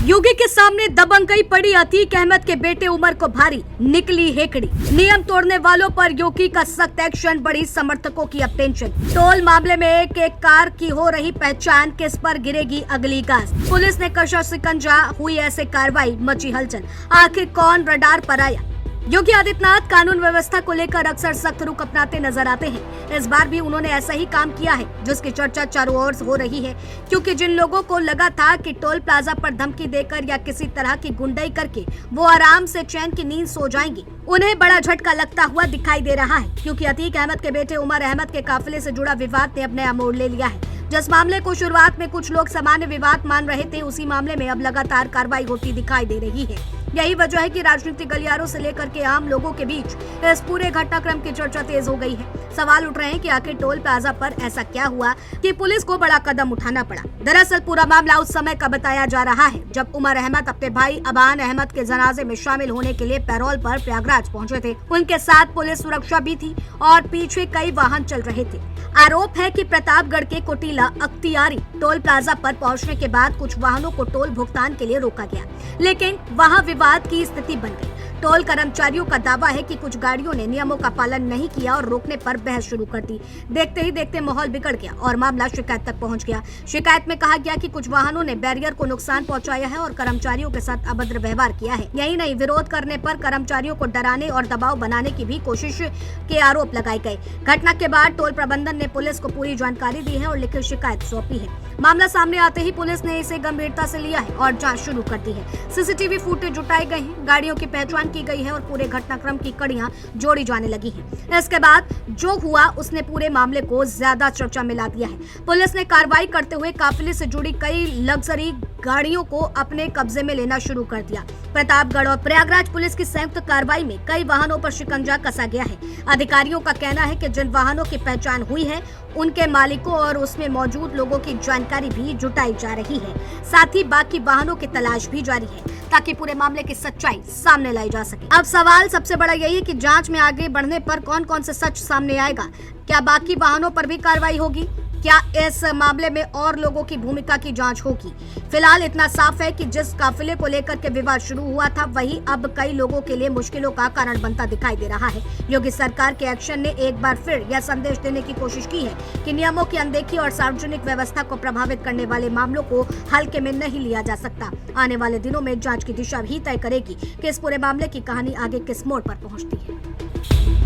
योगी के सामने दबंगई पड़ी अतीक अहमद के बेटे उमर को भारी, निकली हेकड़ी। नियम तोड़ने वालों पर योगी का सख्त एक्शन, बढ़ी समर्थकों की अब टेंशन। टोल मामले में एक एक कार की हो रही पहचान, किस पर गिरेगी अगली गाज। पुलिस ने कशा शिकंजा, हुई ऐसे कार्रवाई, मची हलचल। आखिर कौन रडार पर आया? योगी आदित्यनाथ कानून व्यवस्था को लेकर अक्सर सख्त रुख अपनाते नजर आते हैं। इस बार भी उन्होंने ऐसा ही काम किया है, जिसकी चर्चा चारों ओर हो रही है। क्योंकि जिन लोगों को लगा था कि टोल प्लाजा पर धमकी देकर या किसी तरह की गुंडाई करके वो आराम से चैन की नींद सो जाएंगे, उन्हें बड़ा झटका लगता हुआ दिखाई दे रहा है। क्योंकि अतीक अहमद के बेटे उमर अहमद के काफिले से जुड़ा विवाद ने अब नया मोड़ ले लिया है। जिस मामले को शुरुआत में कुछ लोग सामान्य विवाद मान रहे थे, उसी मामले में अब लगातार कार्रवाई होती दिखाई दे रही है। यही वजह है कि राजनीतिक गलियारों से लेकर के आम लोगों के बीच इस पूरे घटनाक्रम की चर्चा तेज हो गई है। सवाल उठ रहे हैं कि आखिर टोल प्लाजा पर ऐसा क्या हुआ कि पुलिस को बड़ा कदम उठाना पड़ा। दरअसल पूरा मामला उस समय का बताया जा रहा है जब उमर अहमद अपने भाई अबान अहमद के जनाजे में शामिल होने के लिए पैरोल पर प्रयागराज पहुंचे थे। उनके साथ पुलिस सुरक्षा भी थी और पीछे कई वाहन चल रहे थे। आरोप है कि प्रतापगढ़ के कोटिला अख्तियारी टोल प्लाजा पर पहुंचने के बाद कुछ वाहनों को टोल भुगतान के लिए रोका गया, लेकिन वहां विवाद की स्थिति बन गई। टोल कर्मचारियों का दावा है कि कुछ गाड़ियों ने नियमों का पालन नहीं किया और रोकने पर बहस शुरू कर दी। देखते ही देखते माहौल बिगड़ गया और मामला शिकायत तक पहुंच गया। शिकायत में कहा गया कि कुछ वाहनों ने बैरियर को नुकसान पहुंचाया है और कर्मचारियों के साथ अभद्र व्यवहार किया है। यही नहीं, विरोध करने पर कर्मचारियों को डराने और दबाव बनाने की भी कोशिश के आरोप लगाए गए। घटना के बाद टोल प्रबंधन ने पुलिस को पूरी जानकारी दी है और लिखित शिकायत सौंपी है। मामला सामने आते ही पुलिस ने इसे गंभीरता से लिया है और जांच शुरू कर दी है। सीसीटीवी फुटेज जुटाए गए हैं, गाड़ियों की पहचान की गई है और पूरे घटनाक्रम की कड़ियां जोड़ी जाने लगी हैं। इसके बाद जो हुआ उसने पूरे मामले को ज्यादा चर्चा में ला दिया है। पुलिस ने कार्रवाई करते हुए काफिले से जुड़ी कई लग्जरी गाड़ियों को अपने कब्जे में लेना शुरू कर दिया। प्रतापगढ़ और प्रयागराज पुलिस की संयुक्त कार्रवाई में कई वाहनों पर शिकंजा कसा गया है। अधिकारियों का कहना है कि जिन वाहनों की पहचान हुई है उनके मालिकों और उसमें मौजूद लोगों की जानकारी भी जुटाई जा रही है। साथ ही बाकी वाहनों की तलाश भी जारी है ताकि पूरे मामले की सच्चाई सामने लाई जा सके। अब सवाल सबसे बड़ा यही है कि जांच में आगे बढ़ने पर कौन कौन से सच सामने आएगा। क्या बाकी वाहनों पर भी कार्रवाई होगी? क्या इस मामले में और लोगों की भूमिका की जांच होगी? फिलहाल इतना साफ है कि जिस काफिले को लेकर के विवाद शुरू हुआ था, वही अब कई लोगों के लिए मुश्किलों का कारण बनता दिखाई दे रहा है। योगी सरकार के एक्शन ने एक बार फिर यह संदेश देने की कोशिश की है कि नियमों की अनदेखी और सार्वजनिक व्यवस्था को प्रभावित करने वाले मामलों को हल्के में नहीं लिया जा सकता। आने वाले दिनों में जांच की दिशा भी तय करेगी कि इस पूरे मामले की कहानी आगे किस मोड़ पर पहुंचती है।